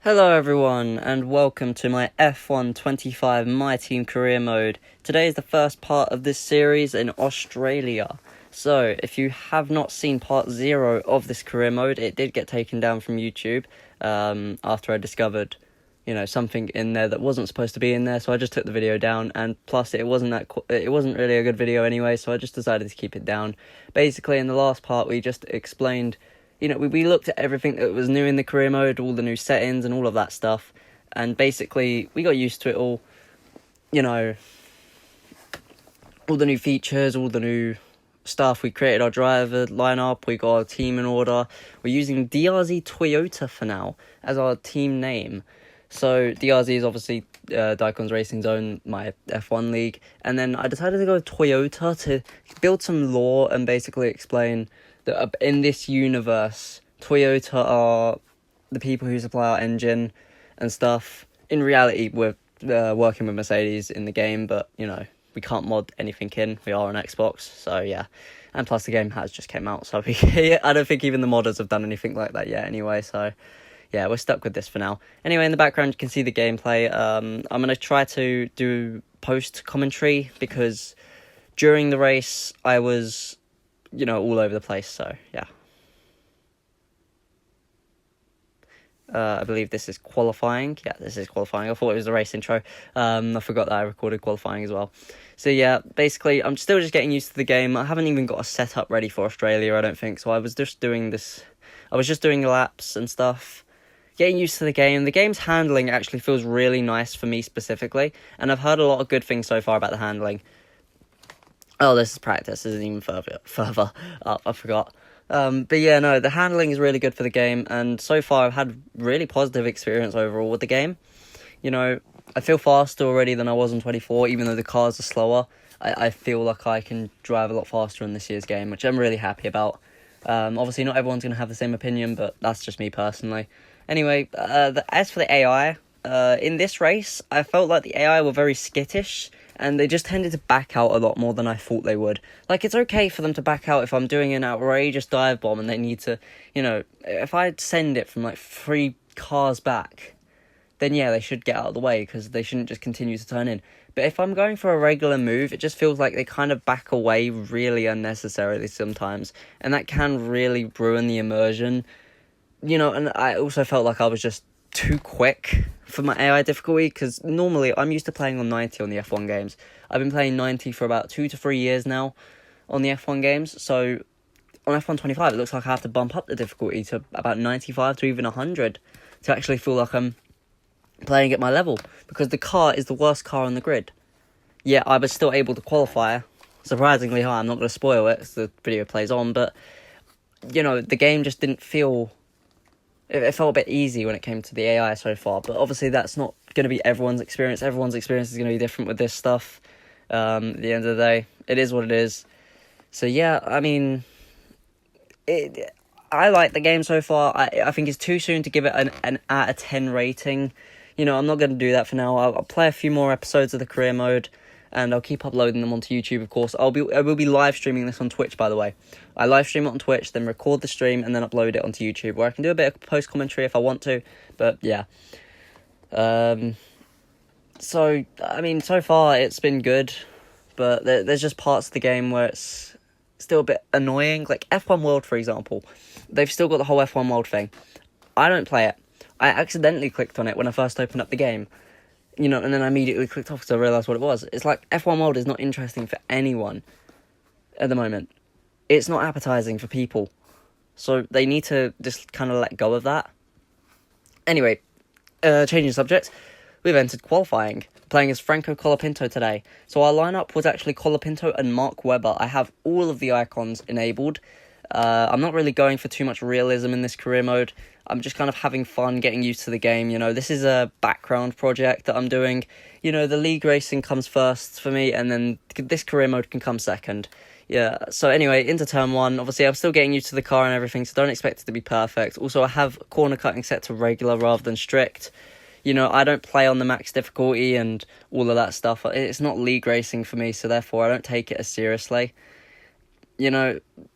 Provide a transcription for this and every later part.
Hello everyone, and welcome to my F1 25 My Team Career Mode. Today is the first part of this series in Australia. So, if you have not seen part 0 of this career mode, it did get taken down from YouTube after I discovered, something in there that wasn't supposed to be in there, so I just took the video down, and plus it wasn't really a good video anyway, so I just decided to keep it down. Basically, in the last part, we just explained we looked at everything that was new in the career mode, all the new settings and all of that stuff, and basically we got used to it all, all the new features, all the new stuff. We created our driver lineup, we got our team in order. We're using DRZ Toyota for now as our team name. So DRZ is obviously Dykon's Racing Zone, my F1 league, and then I decided to go with Toyota to build some lore and basically explain that in this universe, Toyota are the people who supply our engine and stuff. In reality, we're working with Mercedes in the game, but, we can't mod anything in. We are on Xbox, so yeah. And plus, the game has just came out, so I don't think even the modders have done anything like that yet anyway, so yeah, we're stuck with this for now. Anyway, in the background, you can see the gameplay. I'm going to try to do post-commentary, because during the race, I was all over the place, so yeah. I believe this is qualifying. Yeah, this is qualifying. I thought it was the race intro. I forgot that I recorded qualifying as well. So yeah, basically, I'm still just getting used to the game. I haven't even got a setup ready for Australia, I don't think, so I was just doing this. I was just doing laps and stuff, getting used to the game. The game's handling actually feels really nice for me specifically, and I've heard a lot of good things so far about the handling. Oh, this is practice. This isn't even further up. I forgot. But yeah, no, the handling is really good for the game, and so far I've had really positive experience overall with the game. I feel faster already than I was in 24, even though the cars are slower. I feel like I can drive a lot faster in this year's game, which I'm really happy about. Obviously, not everyone's going to have the same opinion, but that's just me personally. Anyway, as for the AI, in this race, I felt like the AI were very skittish, and they just tended to back out a lot more than I thought they would. Like, it's okay for them to back out if I'm doing an outrageous dive bomb and they need to, if I send it from, 3 cars back, then yeah, they should get out of the way, because they shouldn't just continue to turn in. But if I'm going for a regular move, it just feels like they kind of back away really unnecessarily sometimes, and that can really ruin the immersion. And I also felt like I was just too quick for my AI difficulty, because normally I'm used to playing on 90 on the F1 games. I've been playing 90 for about 2 to 3 years now on the F1 games, so on F1 25 it looks like I have to bump up the difficulty to about 95 to even 100 to actually feel like I'm playing at my level, because the car is the worst car on the grid. Yeah, I was still able to qualify surprisingly high. I'm not going to spoil it as the video plays on, but the game just didn't feel... It felt a bit easy when it came to the AI so far, but obviously that's not going to be everyone's experience. Everyone's experience is going to be different with this stuff. At the end of the day, it is what it is. So yeah, I mean, I like the game so far. I think it's too soon to give it an out of 10 rating. I'm not going to do that for now. I'll play a few more episodes of the career mode, and I'll keep uploading them onto YouTube, of course. I will be live streaming this on Twitch, by the way. I live stream it on Twitch, then record the stream, and then upload it onto YouTube, where I can do a bit of post-commentary if I want to, but yeah. So, I mean, so far it's been good, but there's just parts of the game where it's still a bit annoying. Like F1 World, for example. They've still got the whole F1 World thing. I don't play it. I accidentally clicked on it when I first opened up the game. And then I immediately clicked off because I realised what it was. It's like F1 World is not interesting for anyone at the moment. It's not appetizing for people. So they need to just kind of let go of that. Anyway, changing subject, we've entered qualifying, playing as Franco Colapinto today. So our lineup was actually Colapinto and Mark Webber. I have all of the icons enabled. I'm not really going for too much realism in this career mode. I'm just kind of having fun, getting used to the game. This is a background project that I'm doing. The league racing comes first for me, and then this career mode can come second. Yeah, so anyway, into turn 1. Obviously, I'm still getting used to the car and everything, so don't expect it to be perfect. Also, I have corner cutting set to regular rather than strict. I don't play on the max difficulty and all of that stuff. It's not league racing for me, so therefore I don't take it as seriously.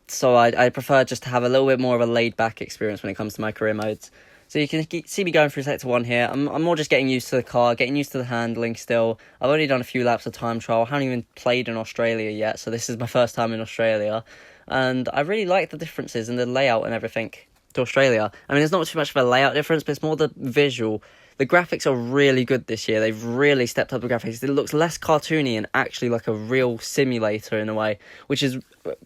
So I prefer just to have a little bit more of a laid-back experience when it comes to my career modes. So you can see me going through Sector 1 here. I'm more just getting used to the car, getting used to the handling still. I've already done a few laps of time trial. I haven't even played in Australia yet, so this is my first time in Australia. And I really like the differences in the layout and everything to Australia. I mean, there's not too much of a layout difference, but it's more the visual. The graphics are really good this year. They've really stepped up the graphics. It looks less cartoony and actually like a real simulator in a way, which is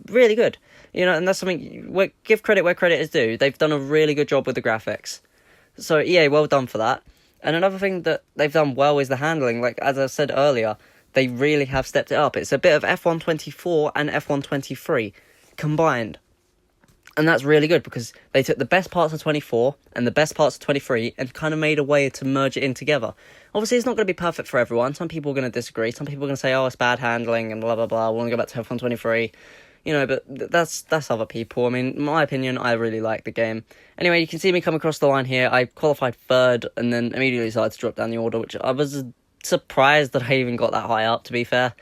really good. You know, and that's something, give credit where credit is due. They've done a really good job with the graphics. So, EA, well done for that. And another thing that they've done well is the handling. Like, as I said earlier, they really have stepped it up. It's a bit of F124 and F123 combined. And that's really good because they took the best parts of 24 and the best parts of 23 and kind of made a way to merge it in together. Obviously, it's not going to be perfect for everyone. Some people are going to disagree. Some people are going to say, oh, it's bad handling and blah, blah, blah. We want to go back to F123. You know, but that's other people. I mean, in my opinion, I really like the game. Anyway, you can see me come across the line here. I qualified third and then immediately started to drop down the order, which I was surprised that I even got that high up, to be fair.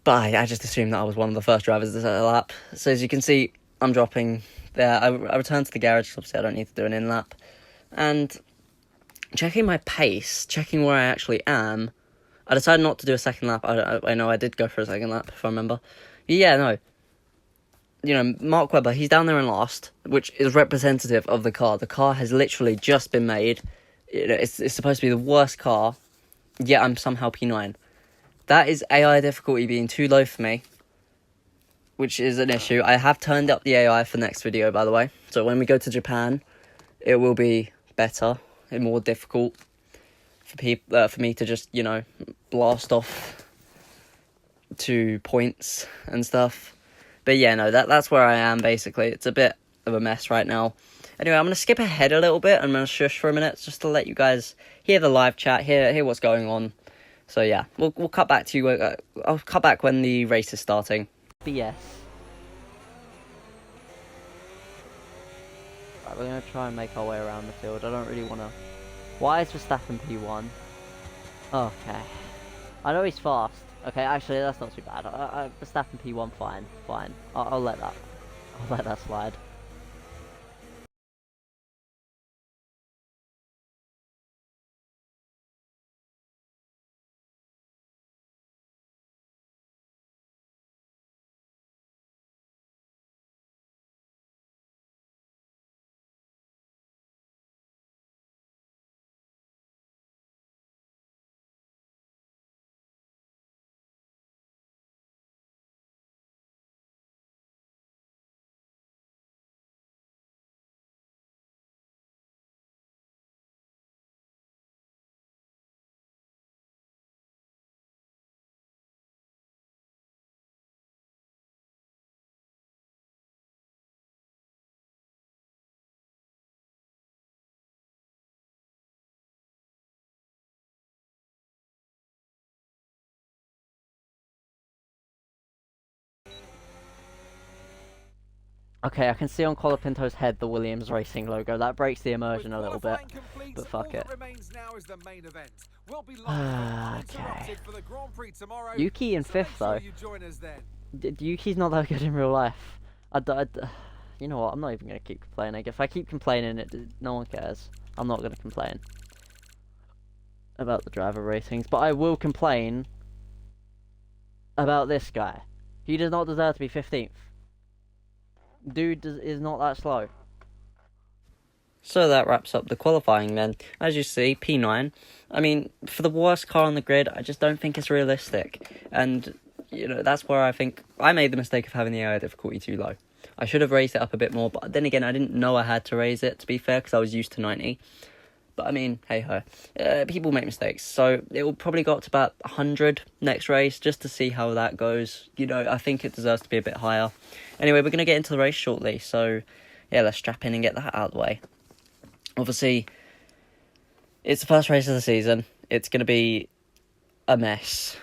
But I just assumed that I was one of the first drivers to set a lap. So as you can see, I'm dropping there. I returned to the garage because obviously I don't need to do an in-lap. And checking my pace, checking where I actually am, I decided not to do a second lap. I know I did go for a second lap, if I remember. Yeah, no. You know, Mark Webber, he's down there in last, which is representative of the car. The car has literally just been made. You know, it's supposed to be the worst car, yet I'm somehow P9. That is AI difficulty being too low for me, which is an issue. I have turned up the AI for next video, by the way. So when we go to Japan, it will be better and more difficult for me to just, you know, blast off to points and stuff. But yeah, no, that's where I am, basically. It's a bit of a mess right now. Anyway, I'm going to skip ahead a little bit. I'm going to shush for a minute just to let you guys hear the live chat, hear what's going on. So yeah, we'll cut back to you. I'll cut back when the race is starting. BS. Right, we're going to try and make our way around the field. I don't really want to... Why is Verstappen P1? Okay. I know he's fast. Okay, actually, that's not too bad. Verstappen P1, fine. I'll let that slide. Okay, I can see on Colapinto's head the Williams Racing logo. That breaks the immersion a little bit, but fuck it. Okay. Yuki in 5th, though. Yuki's not that good in real life. You know what, I'm not even going to keep complaining. If I keep complaining, no one cares. I'm not going to complain about the driver ratings, but I will complain about this guy. He does not deserve to be 15th. Dude is not that slow. So that wraps up the qualifying then. As you see, P9. I mean, for the worst car on the grid, I just don't think it's realistic. And, you know, that's where I think I made the mistake of having the AI difficulty too low. I should have raised it up a bit more, but then again, I didn't know I had to raise it, to be fair, because I was used to 90. But I mean, hey-ho. People make mistakes, so it will probably go up to about 100 next race, just to see how that goes. You know, I think it deserves to be a bit higher. Anyway, we're going to get into the race shortly, so yeah, let's strap in and get that out of the way. Obviously, it's the first race of the season. It's going to be a mess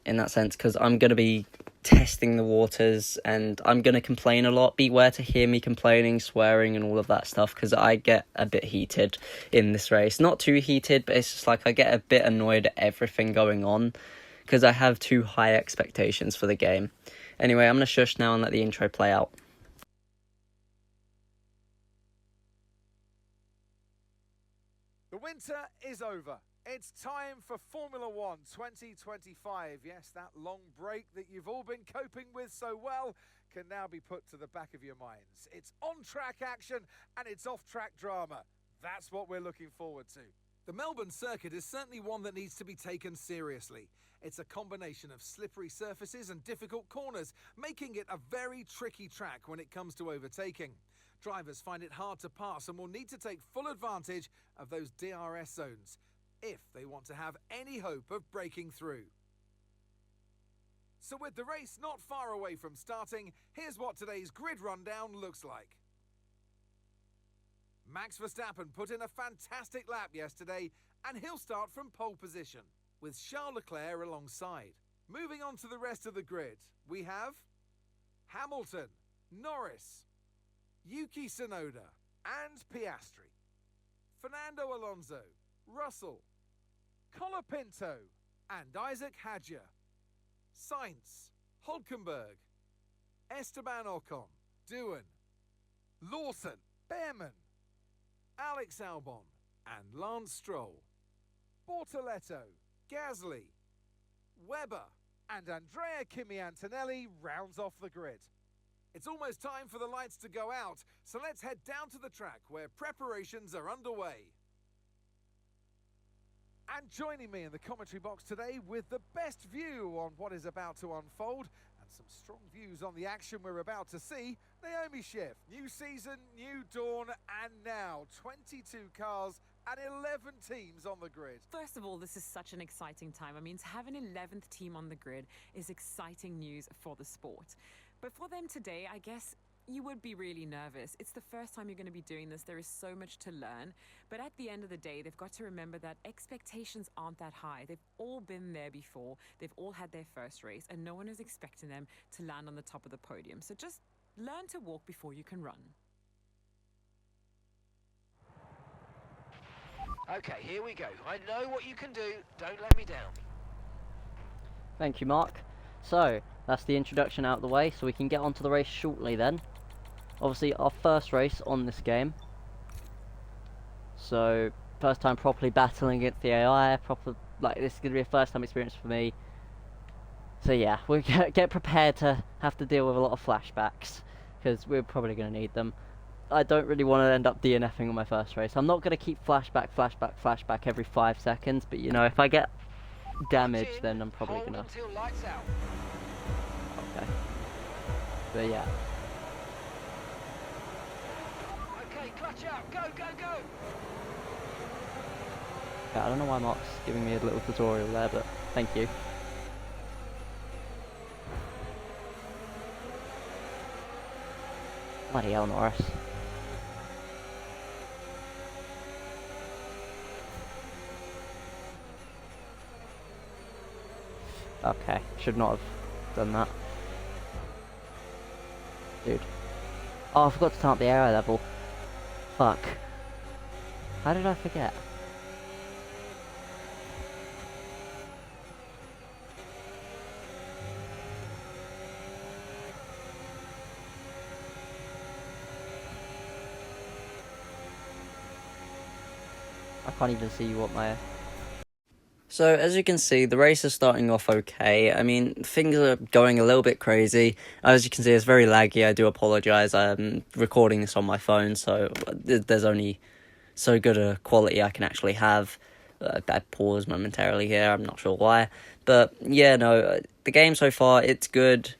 in that sense, because I'm going to be testing the waters, and I'm going to complain a lot. Beware to hear me complaining, swearing, and all of that stuff, because I get a bit heated in this race. Not too heated, but it's just like I get a bit annoyed at everything going on, because I have too high expectations for the game. Anyway, I'm going to shush now and let the intro play out. winter is over. It's time for Formula One 2025. Yes, that long break that you've all been coping with so well can now be put to the back of your minds. It's on-track action and it's off-track drama. That's what we're looking forward to. The Melbourne circuit is certainly one that needs to be taken seriously. It's a combination of slippery surfaces and difficult corners, making it a very tricky track when it comes to overtaking. Drivers find it hard to pass and will need to take full advantage of those DRS zones if they want to have any hope of breaking through. So with the race not far away from starting, here's what today's grid rundown looks like. Max Verstappen put in a fantastic lap yesterday and he'll start from pole position with Charles Leclerc alongside. Moving on to the rest of the grid, we have Hamilton, Norris, Yuki Tsunoda and Piastri, Fernando Alonso, Russell, Colapinto and Isaac Hadjar, Sainz, Hülkenberg, Esteban Ocon, Doohan, Lawson, Behrman, Alex Albon and Lance Stroll, Bortoletto, Gasly, Webber and Andrea Kimi Antonelli rounds off the grid. It's almost time for the lights to go out, so let's head down to the track where preparations are underway. And joining me in the commentary box today with the best view on what is about to unfold and some strong views on the action we're about to see, Naomi Schiff. New season, new dawn, and now 22 cars and 11 teams on the grid. First of all, this is such an exciting time. I mean, to have an 11th team on the grid is exciting news for the sport. But for them today, I guess you would be really nervous. It's the first time you're going to be doing this. There is so much to learn. But at the end of the day, they've got to remember that expectations aren't that high. They've all been there before. They've all had their first race, and no one is expecting them to land on the top of the podium. So just learn to walk before you can run. Okay, here we go. I know what you can do. Don't let me down. Thank you, Mark. So, that's the introduction out of the way, so we can get onto the race shortly then. Obviously, our first race on this game. So, first time properly battling against the AI. This is going to be a first time experience for me. So yeah, we'll get prepared to have to deal with a lot of flashbacks, because we're probably going to need them. I don't really want to end up DNFing on my first race. I'm not going to keep flashback every 5 seconds, but you know, if I get damaged, then I'm probably going to... Okay. But yeah. Okay, clutch out. Go, go, go. Yeah, I don't know why Mark's giving me a little tutorial there, but thank you. Bloody hell, Norris. Okay, should not have done that. Dude. Oh, I forgot to turn up the air level. Fuck. How did I forget? I can't even see what my... So, as you can see, the race is starting off okay. I mean, things are going a little bit crazy. As you can see, it's very laggy. I do apologise. I'm recording this on my phone, so there's only so good a quality I can actually have. I paused momentarily here. I'm not sure why. But, yeah, no, the game so far, it's good.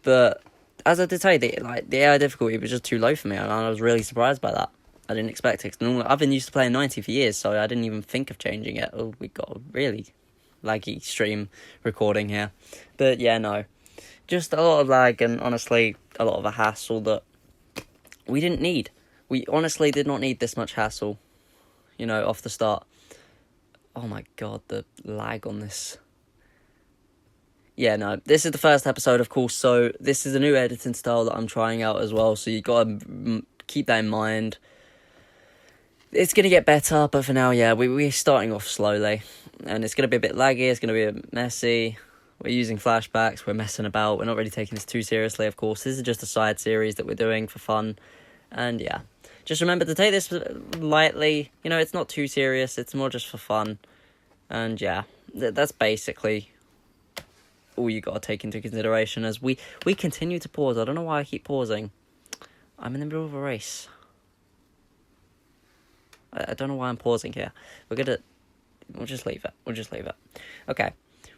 But, as I did say, the AI difficulty was just too low for me, and I was really surprised by that. I didn't expect it. I've been used to playing 90 for years, so I didn't even think of changing it. Oh, we got a really laggy stream recording here. But yeah, no. Just a lot of lag and honestly a lot of a hassle that we didn't need. We honestly did not need this much hassle, you know, off the start. Oh my god, the lag on this. Yeah, no, this is the first episode, of course, so this is a new editing style that I'm trying out as well, so you got to keep that in mind. It's going to get better, but for now, yeah, we're starting off slowly. And it's going to be a bit laggy, it's going to be a bit messy. We're using flashbacks, we're messing about. We're not really taking this too seriously, of course. This is just a side series that we're doing for fun. And yeah, just remember to take this lightly. You know, it's not too serious. It's more just for fun. And yeah, that's basically all you got to take into consideration as we continue to pause. I don't know why I keep pausing. I'm in the middle of a race. I don't know why I'm pausing here. We'll just leave it. Okay.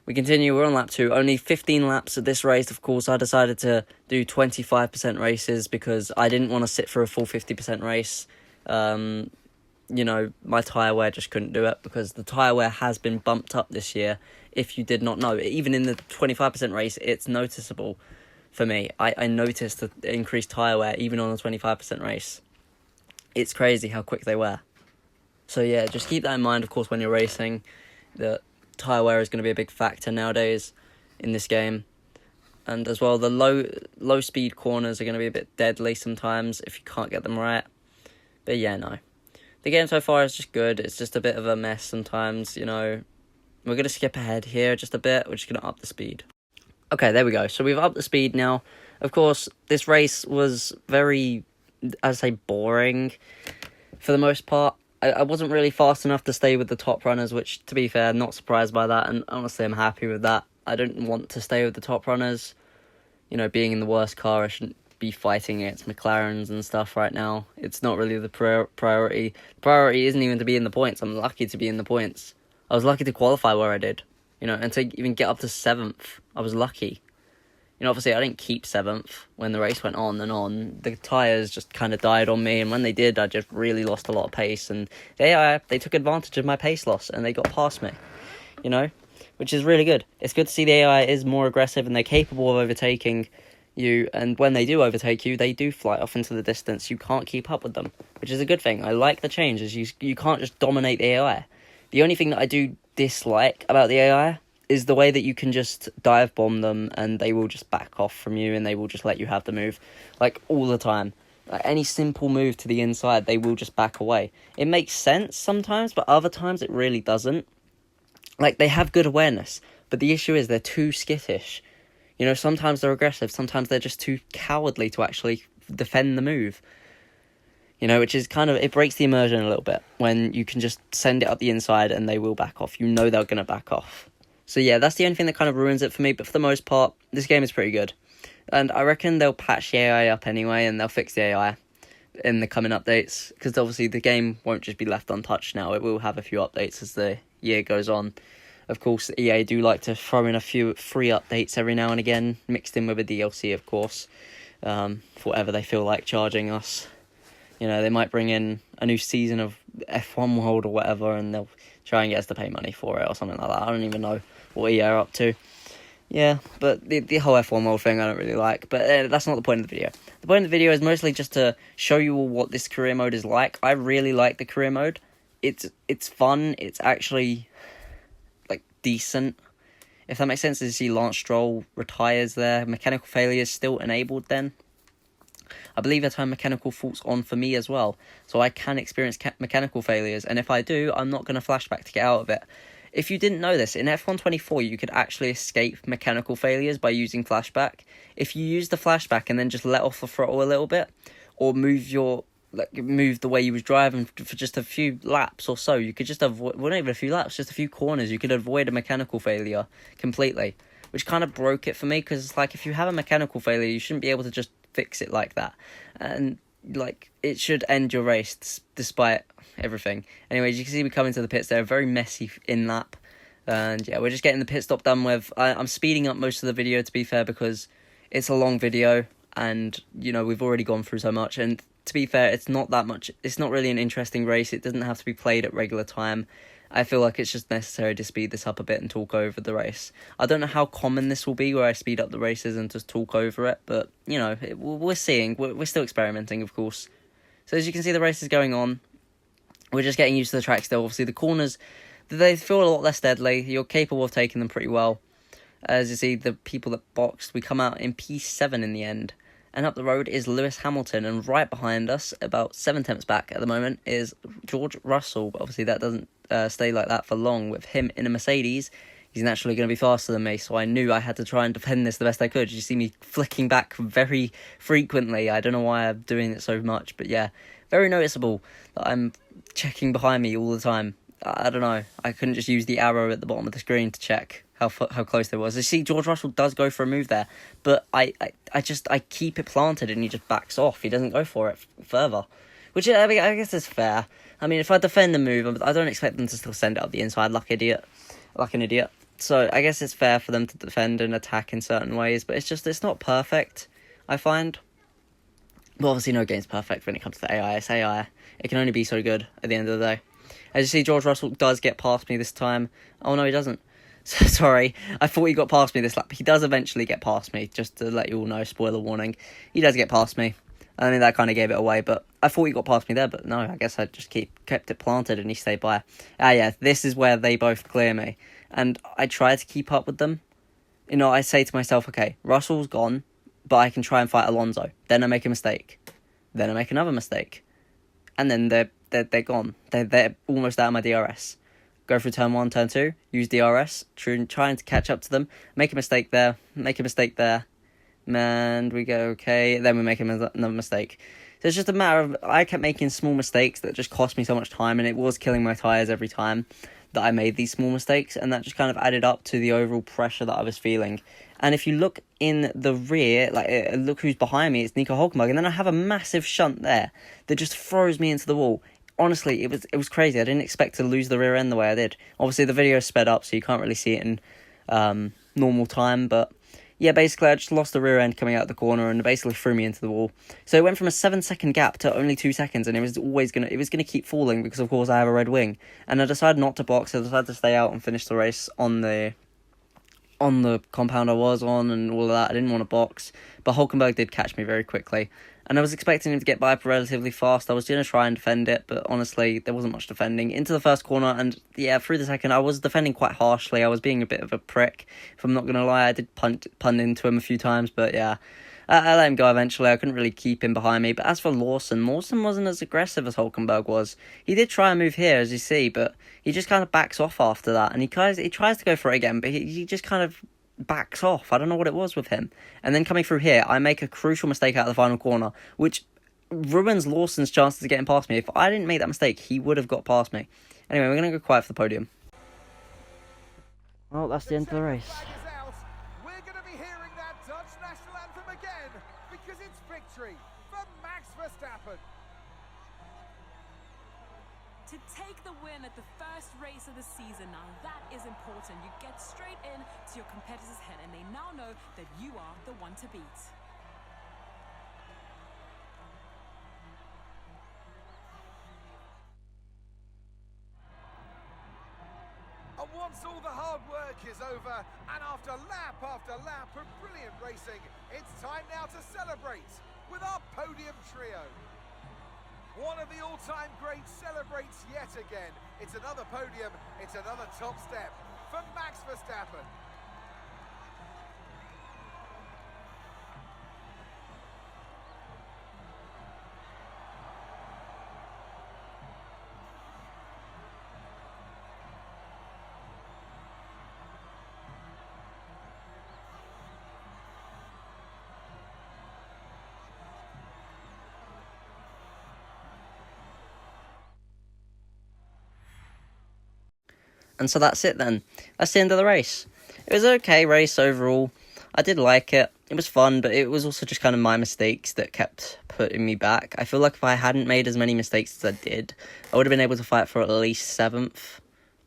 We continue, we're on lap 2, only 15 laps of this race. Of course, I decided to do 25% races because I didn't want to sit for a full 50% race. You know, my tyre wear just couldn't do it because the tyre wear has been bumped up this year, if you did not know. Even in the 25% race, it's noticeable for me. I noticed the increased tyre wear even on the 25% race. It's crazy how quick they wear. So yeah, just keep that in mind, of course, when you're racing, that tyre wear is going to be a big factor nowadays in this game. And as well, the low speed corners are going to be a bit deadly sometimes if you can't get them right. But yeah, no. The game so far is just good. It's just a bit of a mess sometimes, you know. We're going to skip ahead here just a bit. We're just going to up the speed. Okay, there we go. So we've upped the speed now. Of course, this race was very, I'd say, boring for the most part. I wasn't really fast enough to stay with the top runners, which, to be fair, I'm not surprised by that, and honestly, I'm happy with that. I don't want to stay with the top runners. You know, being in the worst car, I shouldn't be fighting against McLarens and stuff right now. It's not really the priority. The priority isn't even to be in the points. I'm lucky to be in the points. I was lucky to qualify where I did, you know, and to even get up to 7th. I was lucky. You know, obviously, I didn't keep 7th when the race went on and on. The tyres just kind of died on me, and when they did, I just really lost a lot of pace. And they took advantage of my pace loss, and they got past me, you know, which is really good. It's good to see the AI is more aggressive, and they're capable of overtaking you. And when they do overtake you, they do fly off into the distance. You can't keep up with them, which is a good thing. I like the changes. You can't just dominate the AI. The only thing that I do dislike about the AI is the way that you can just dive bomb them and they will just back off from you and they will just let you have the move, like, all the time. Like, any simple move to the inside, they will just back away. It makes sense sometimes, but other times it really doesn't. Like, they have good awareness, but the issue is they're too skittish. You know, sometimes they're aggressive, sometimes they're just too cowardly to actually defend the move. You know, which is kind of, it breaks the immersion a little bit when you can just send it up the inside and they will back off. You know they're going to back off. So yeah, that's the only thing that kind of ruins it for me, but for the most part, this game is pretty good. And I reckon they'll patch the AI up anyway, and they'll fix the AI in the coming updates, because obviously the game won't just be left untouched now. It will have a few updates as the year goes on. Of course, EA do like to throw in a few free updates every now and again, mixed in with a DLC, of course, for whatever they feel like charging us. You know, they might bring in a new season of F1 World or whatever, and they'll try and get us to pay money for it or something like that. I don't even know what EA are up to. Yeah, but the whole F1 World thing I don't really like. But that's not the point of the video. The point of the video is mostly just to show you all what this career mode is like. I really like the career mode. It's fun. It's actually, like, decent. If that makes sense. As you see, Lance Stroll retires there. Mechanical failure is still enabled then. I believe I turn mechanical faults on for me as well, so I can experience mechanical failures, and if I do, I'm not going to flashback to get out of it. If you didn't know this, in F1 24 you could actually escape mechanical failures by using flashback. If you use the flashback and then just let off the throttle a little bit, or move the way you was driving for just a few laps or so, you could just avoid, well, not even a few laps, just a few corners, you could avoid a mechanical failure completely, which kind of broke it for me, because, like, if you have a mechanical failure, you shouldn't be able to just fix it like that, and, like, it should end your race despite everything. Anyways, you can see we come into the pits. They're very messy in lap, and yeah, we're just getting the pit stop done with. I'm speeding up most of the video, to be fair, because it's a long video, and, you know, we've already gone through so much, and to be fair, it's not that much. It's not really an interesting race. It doesn't have to be played at regular time. I feel like it's just necessary to speed this up a bit and talk over the race. I don't know how common this will be, where I speed up the races and just talk over it, but, you know, we're seeing. We're still experimenting, of course. So as you can see, the race is going on. We're just getting used to the track still. Obviously, the corners, they feel a lot less deadly. You're capable of taking them pretty well. As you see, the people that boxed, we come out in P7 in the end. And up the road is Lewis Hamilton, and right behind us, about 7 tenths back at the moment, is George Russell. But obviously, that doesn't stay like that for long. With him in a Mercedes, he's naturally going to be faster than me, so I knew I had to try and defend this the best I could. You see me flicking back very frequently. I don't know why I'm doing it so much, but yeah, very noticeable that I'm checking behind me all the time. I don't know. I couldn't just use the arrow at the bottom of the screen to check how close they was. I see George Russell does go for a move there, but I keep it planted and he just backs off. He doesn't go for it further, which I mean, I guess is fair. I mean, if I defend the move, I don't expect them to still send it up the inside like an idiot. So I guess it's fair for them to defend and attack in certain ways, but it's not perfect, I find. But obviously no game's perfect when it comes to AI. It's AI. It can only be so good at the end of the day. As you see, George Russell does get past me this time. Oh no, he doesn't. So, sorry, I thought he got past me this lap. He does eventually get past me, just to let you all know, spoiler warning. He does get past me. I mean, that kind of gave it away, but I thought he got past me there, but no, I guess I just kept it planted and he stayed by. Yeah, this is where they both clear me. And I try to keep up with them. You know, I say to myself, okay, Russell's gone, but I can try and fight Alonso. Then I make a mistake. Then I make another mistake. And then they're gone. They're almost out of my DRS. Go through turn 1, turn 2, use DRS, trying to catch up to them, make a mistake there, and we go okay, then we make another mistake. So it's just a matter of, I kept making small mistakes that just cost me so much time, and it was killing my tyres every time that I made these small mistakes, and that just kind of added up to the overall pressure that I was feeling. And if you look in the rear, look who's behind me, it's Nico Hulkenberg, and then I have a massive shunt there that just throws me into the wall. Honestly, it was crazy. I didn't expect to lose the rear end the way I did. Obviously, the video is sped up, so you can't really see it in normal time. But yeah, basically, I just lost the rear end coming out the corner and basically threw me into the wall. So it went from a 7-second gap to only 2 seconds, and it was gonna keep falling because, of course, I have a red wing. And I decided not to box. I decided to stay out and finish the race on the compound I was on and all of that. I didn't want to box, but Hulkenberg did catch me very quickly. And I was expecting him to get by relatively fast. I was going to try and defend it, but honestly, there wasn't much defending. Into the first corner, and yeah, through the second, I was defending quite harshly. I was being a bit of a prick, if I'm not going to lie. I did pun into him a few times, but yeah. I let him go eventually. I couldn't really keep him behind me. But as for Lawson wasn't as aggressive as Hulkenberg was. He did try and move here, as you see, but he just kind of backs off after that. And he tries to go for it again, but he just kind of backs off. I don't know what it was with him. And then coming through here, I make a crucial mistake out of the final corner, which ruins Lawson's chances of getting past me. If I didn't make that mistake, he would have got past me. Anyway, we're going to go quiet for the podium. Well, that's the end of the race. We're going to be hearing that Dutch national anthem again, because it's victory for Max Verstappen. To take the win at the first race of the season, now that is important. You get straight in to your competitor's head and they now know that you are the one to beat. And once all the hard work is over, and after lap of brilliant racing, it's time now to celebrate with our podium trio. One of the all-time greats celebrates yet again. It's another podium, it's another top step for Max Verstappen. And so that's it then. That's the end of the race. It was an okay race overall. I did like it. It was fun, but it was also just kind of my mistakes that kept putting me back. I feel like if I hadn't made as many mistakes as I did, I would have been able to fight for at least 7th.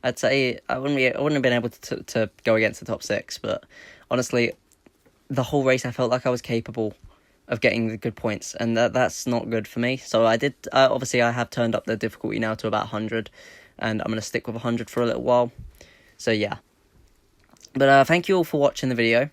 I'd say I wouldn't have been able to go against the top 6, but honestly, the whole race I felt like I was capable of getting the good points, and that's not good for me. So I did, obviously I have turned up the difficulty now to about 100, and I'm going to stick with 100 for a little while. So yeah. But thank you all for watching the video.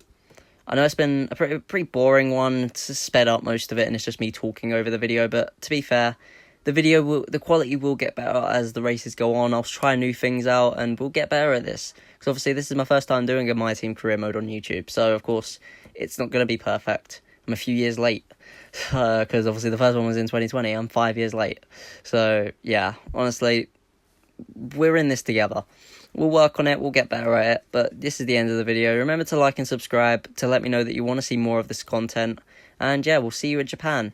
I know it's been a pretty boring one. It's sped up most of it, and it's just me talking over the video. But to be fair, the quality will get better as the races go on. I'll try new things out, and we'll get better at this. Because obviously this is my first time doing a My Team career mode on YouTube. So of course, it's not going to be perfect. I'm a few years late. Because obviously the first one was in 2020. I'm 5 years late. So yeah, honestly, we're in this together. We'll work on it, we'll get better at it, but this is the end of the video. Remember to like and subscribe to let me know that you want to see more of this content, and yeah, we'll see you in Japan.